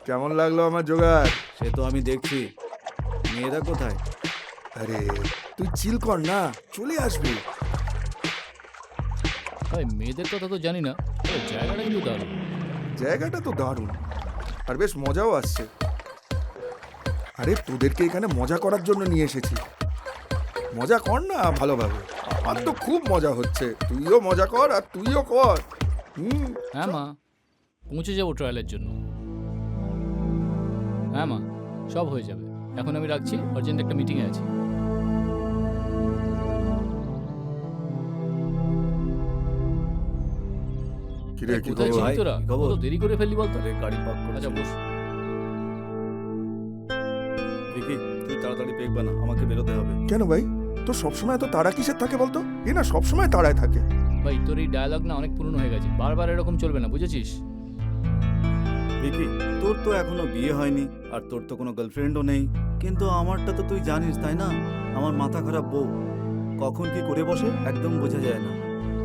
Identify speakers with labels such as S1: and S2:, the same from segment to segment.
S1: কেমন লাগলো আমার জোগাড়?
S2: সে তো আমি দেখছি। মেয়েরা কোথায়?
S1: আরে তুই চিল কর না, চলে আসবি।
S3: ভাই মেয়েদের কথা তো জানি না, তবে জায়গাটা কিন্তু দারুণ।
S1: জায়গাটা তো দারুণ, আর বেশ মজাও আসছে। আরে তোদেরকে এখানে মজা করার জন্য নিয়ে এসেছি। মজা কর না ভালোভাবে, আমার তো খুব মজা হচ্ছে। তুইও মজা কর আর তুইও কর।
S3: হ্যাঁ মা, পৌঁছে যাবো ট্রায়ালের জন্য। হ্যাঁ মা, সব হয়ে যাবে। এখন আমি রাখছি, আর্জেন্ট একটা মিটিংয়ে আছি।
S1: কিরে কি
S3: কোথায়
S1: খবর?
S3: ছিলি তোরা?
S2: কি খবর?
S3: কত দেরি করে ফেললি বলতো?
S2: আরে গাড়ি পার্ক
S3: আচ্ছা
S2: করেছি।
S3: বস।
S2: ভিকি, তুই তাড়াতাড়ি পেক বানা, আমাকে বেরোতে হবে।
S1: কেন ভাই, তোর সবসময় তো তাড়া কিসের থাকে বলতো? এ না সবসময় তাড়ায় থাকে।
S3: ভাই তোর এই ডায়ালগ না অনেক পুরনো হয়ে গেছে, বারবার এরকম চলবে না, বুঝেছিস?
S2: ভিকি, তোর তো এখনো বিয়ে হয়নি, আর তোর তো কোনো গার্লফ্রেন্ডও নেই। কিন্তু আমারটা তো তুই জানিস, তাই না? আমার মাথা খারাপ বউ কখন কি করে বসে একদম বোঝা যায় না।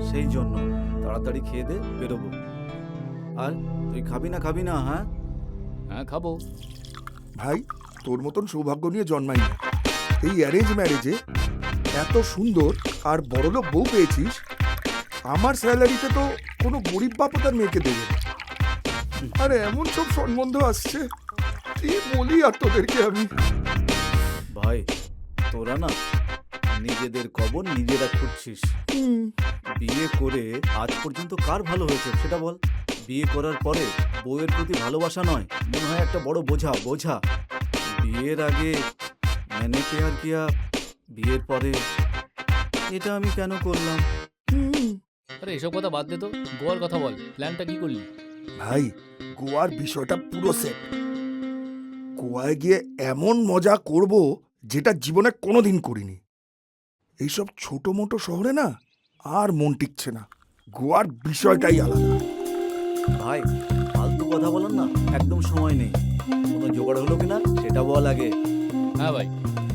S2: সেই জন্য তাড়াতাড়ি খেয়ে দে, বেরোবো। আর তুই খাবি না? হ্যাঁ
S3: হ্যাঁ খাবো।
S1: ভাই তোর মতন সৌভাগ্য নিয়ে জন্মাই না। এই অ্যারেঞ্জ ম্যারেজে এত সুন্দর আর বড়লোক বউ পেয়েছিস। আমার স্যালারিতে তো কোনো গরিব বাপও তার মেয়েকে দেবে না। আর এমন সব সম্বন্ধ আসছে, কি বলি আর তোদেরকে আমি।
S2: ভাই, তোরা না নিজেদের কবর নিজেরা খুঁজছিস। বিয়ে করে আজ পর্যন্ত কার ভালো হয়েছে সেটা বল। বিয়ে করার পরে বউয়ের প্রতি ভালোবাসা নয়, মনে হয় একটা বড় বোঝা। বিয়ের আগে মেনে পেয়ার কিয়া, বিয়ের পরে এটা আমি কেন করলাম?
S3: আরে এসব কথা বাদ দে তো, গোয়ার কথা বল। প্ল্যানটা কি করলি?
S1: ভাই গোয়ার বিষয়টা পুরো সেট। গোয়ায় গিয়ে এমন মজা করব যেটা জীবনে কোনোদিন করিনি। এইসব ছোট মোটো শহরে না আর মন টিকছে না। গোয়ার বিষয়টাই আলাদা।
S2: ভাই ফালতু কথা বলার না একদম সময় নেই। কোনো জোগাড় হলো কিনা সেটা বল আগে।
S3: হ্যাঁ ভাই,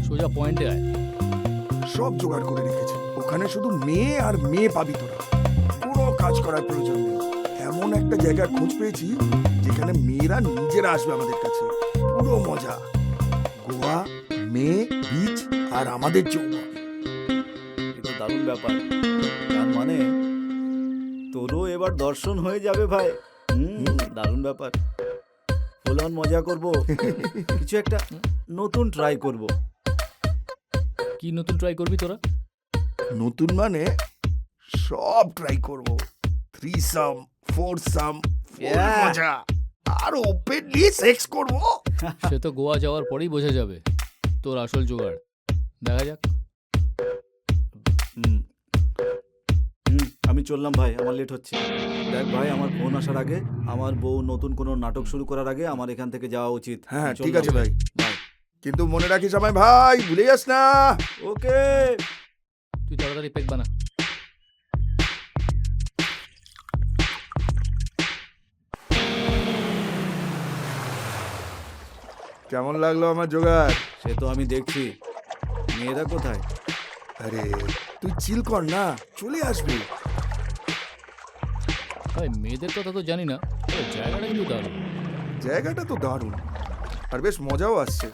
S3: সোজা পয়েন্টে আয়।
S1: সব জোগাড় করে রেখেছি। ওখানে শুধু মেয়ে আর মেয়ে পাবি তোরা, পুরো কাজ করার প্রয়োজন নেই। এমন একটা জায়গার খোঁজ পেয়েছি যেখানে মেয়েরা নিজেরা আসবে আমাদের কাছে। পুরো মজা, গোয়া, মেয়ে, বিচ আর আমাদের যৌবন।
S2: এটা দারুণ ব্যাপার। তার মানে তোরও এবার দর্শন হয়ে যাবে ভাই। দারুণ ব্যাপার। ফুল অন মজা করব, কিছু একটা নতুন ট্রাই করব।
S3: কি নতুন ট্রাই করবি তোরা?
S1: নতুন মানে সব ট্রাই করব। 3 সাম 4 সাম
S2: Yeah.
S1: মজা, আর ওপেনলি সেক্স করব।
S3: সে তো গোয়া যাওয়ার পরেই বোঝা যাবে তোর আসল জোগাড়। দেখা যাক।
S2: আমি চললাম ভাই, আমার লেট হচ্ছে। দেখ ভাই, আমার ফোন আসার আগে, আমার বউ নতুন কোনো নাটক শুরু করার আগে আমার এখান থেকে যাওয়া উচিত।
S1: হ্যাঁ
S2: চললাম
S1: ঠিক আছে ভাই,
S2: ভাই।
S1: কিন্তু মনে রাখিস আমায় ভাই, ভুলে যাস না।
S2: ওকে।
S3: তুই তাড়াতাড়ি পেক বানা।
S1: কেমন লাগলো আমার জোগাড়?
S2: সে তো আমি দেখছি। মেয়েরা কোথায়?
S1: আরে তুই চিল কর না, চলে আসবি।
S3: ভাই মেয়েদের কথা তো জানি না, তবে জায়গাটা কিন্তু দারুণ।
S1: জায়গাটা তো দারুণ, আর বেশ মজাও আসছে।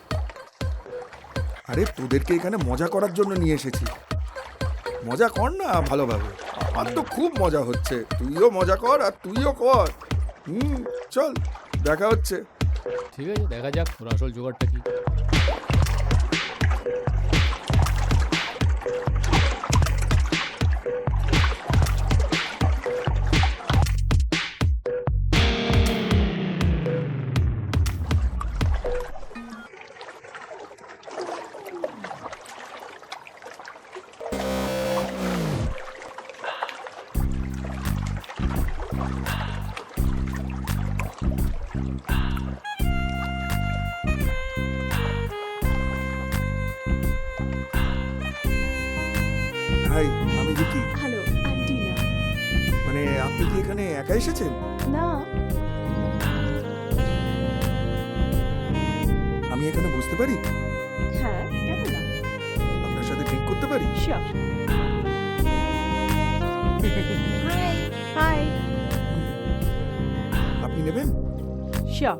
S1: আরে তোদেরকে এখানে মজা করার জন্য নিয়ে এসেছি। মজা কর না ভালোভাবে, আমার তো খুব মজা হচ্ছে। তুইও মজা কর আর তুইও কর। চল, দেখা হচ্ছে।
S3: ঠিক আছে, দেখা যাক ওর আসল জোগাড়টা কি।
S1: হাই, আমি Vicky.
S4: Hello, I am Tina.
S1: মানে আপনি কি এখানে একা এসেছেন?
S4: না,
S1: আমি এখানে বুঝতে পারি?
S4: হ্যাঁ, কেন না?
S1: আপনার সাথে ড্রিঙ্ক করতে পারি?
S4: শিওর। Hi, hi.
S1: আপনি নেবেন?
S4: Sure.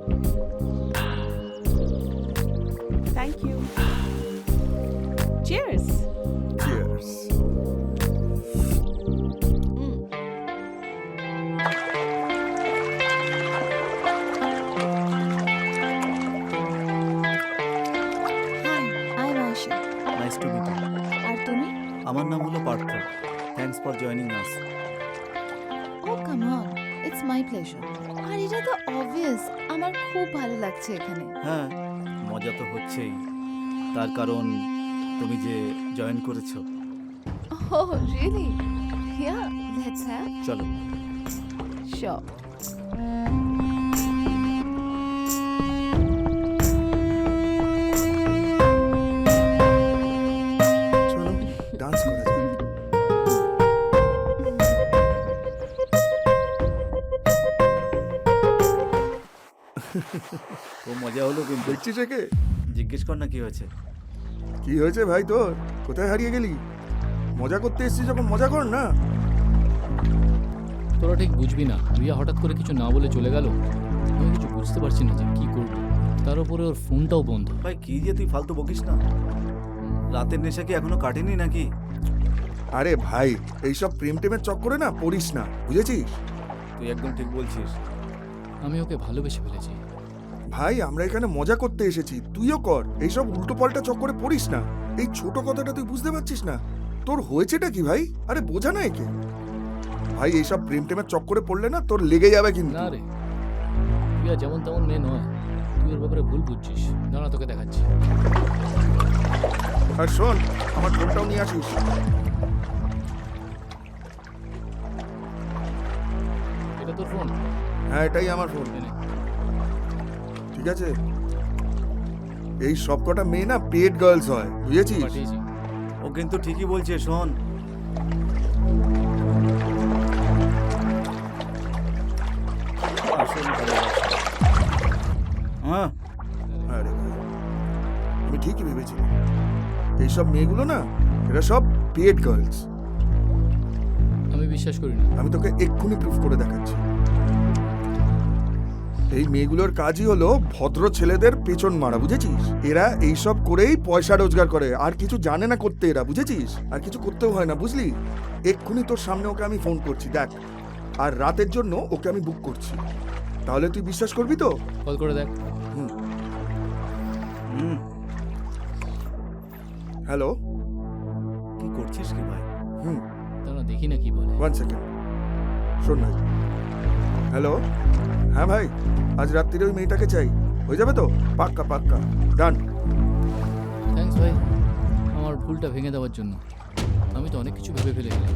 S4: Thank you cheers
S1: cheers.
S5: Hi I am Asha
S2: nice to meet you.
S5: আর তুমি?
S2: আমার নাম হলো Partha. Thanks for joining us.
S5: Oh come on, it's my pleasure. আর এটা তো অবভিয়াস, আমার খুব ভালো লাগছে এখানে।
S2: হ্যাঁ, মজা তো হচ্ছেই, তার কারণ তুমি যে জয়েন করেছো।
S5: Oh really? Yeah, let's have.
S2: চলো।
S5: শিওর।
S1: চলো ডান্স করা যাক।
S2: খুব মজা হলো কিন্তু।
S1: দেখছিস একে?
S2: জিজ্ঞেস কর না কি হয়েছে।
S1: কি হয়েছে ভাই তোর? কোথায় হারিয়ে গেলি? মজা করতে এসেছিস যখন মজা কর না।
S3: তোরা ঠিক বুঝবি না, রিয়া হঠাৎ করে কিছু না বলে চলে গেল। আমি কিছু বুঝতে পারছি না যে কি করব। তার উপরে ওর ফোনটাও বন্ধ।
S2: ভাই কি যে তুই ফালতু বকিস না। রাতের নেশা কি এখনো কাটেনি নাকি?
S1: আরে ভাই এইসব প্রেম টেমের চক্করে না পড়িস না, বুঝেছিস?
S2: তুই একদম ঠিক বলছিস।
S3: আমি ওকে ভালোবেসে ফেলেছি।
S1: ভাই আমরা এখানে মজা করতে এসেছি, তুইও কর। এইসব উল্টো পাল্টা চক্করে পড়িস না। এই ছোট কথাটা তুই বুঝতে পারছিস না? তোর হয়েছেটা কি ভাই? আরে বোঝা না একে। ভাই এইসব প্রেম টেমের চক্করে পড়লে না তোর লেগে যাবে কিন্তু।
S3: না রে, রিয়া যেমন তেমন মেয়ে নয়। তুই ওর ব্যাপারে ভুল বুঝছিস। দাঁড়া তোকে দেখাচ্ছি।
S1: আর শোন, আমার ফোনটাও নিয়ে আসিস।
S3: এটা তোর ফোন?
S1: হ্যাঁ এটাই আমার ফোন।
S3: এনে।
S1: ঠিক আছে? এই সবকটা মেয়ে না পেড গার্লস হয়, বুঝেছিস?
S3: পাঠিয়েছি।
S2: ও কিন্তু ঠিকই বলছে, শোন। আসল ভালোবাসা। হ্যাঁ,
S1: আরে ভাই, আমি ঠিকই ভেবেছি। এইসব মেয়েগুলো না এরা সব পেড গার্লস।
S3: আমি বিশ্বাস করি না।
S1: আমি তোকে এক্ষুনি প্রুফ করে দেখাচ্ছি। এই মেয়েগুলোর কাজই হলো ভদ্র ছেলেদের পেছন মারা, বুঝেছিস? এরা এইসব করেই পয়সা রোজগার করে, আর কিছু জানে না করতে এরা, বুঝেছিস? আর কিছু করতেও হয় না, বুঝলি? এক্ষুনি তোর সামনে ওকে আমি ফোন করছি, দেখ। আর রাতের জন্য ওকে আমি বুক করছি। তাহলে তুই বিশ্বাস করবি তো?
S3: কল করে দেখ।
S1: হুম।
S2: হুম,
S1: হ্যালো।
S2: কি করছিস কি ভাই?
S1: হুম,
S3: দাঁড়া দেখি না কি বলে।
S1: 1 সেকেন্ড। শোন ভাই। হ্যালো। হ্যাঁ ভাই, আজ রাত্রিরে ওই মেয়েটাকে চাই। হয়ে যাবে তো? পাক্কা পাক্কা, ডান।
S3: থ্যাঙ্কস ভাই, আমার ভুলটা ভেঙে দেওয়ার জন্য। আমি তো অনেক কিছু ভেবে ফেলে গেলাম।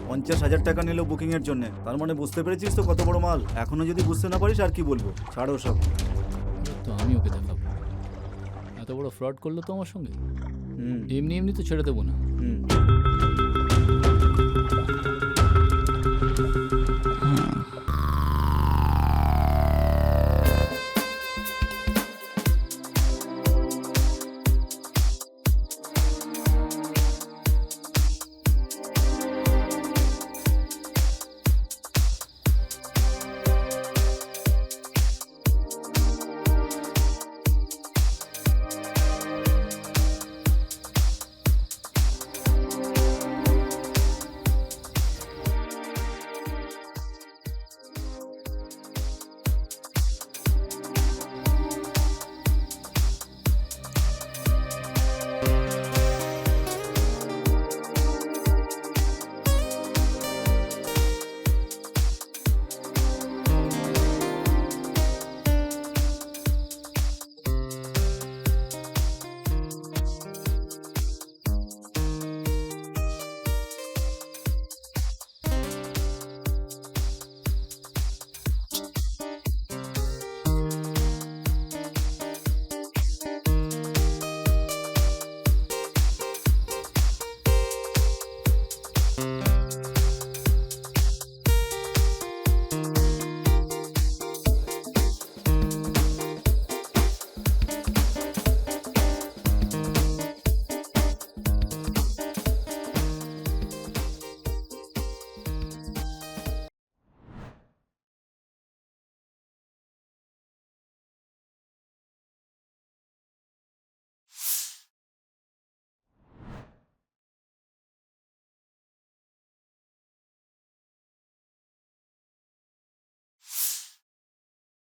S2: 50,000 টাকা নিল বুকিং এর জন্য। তার মানে বুঝতে পেরেছিস তো কত বড় মাল। এখনো যদি বুঝতে না পারিস আর কি বলবো, ছাড়ো সব।
S3: তো আমি ওকে দেখাবো। এত বড় ফ্রড করলো তো আমার সঙ্গে।
S2: হুম
S3: এমনি এমনি তো ছেড়ে দেবো না।
S2: হুম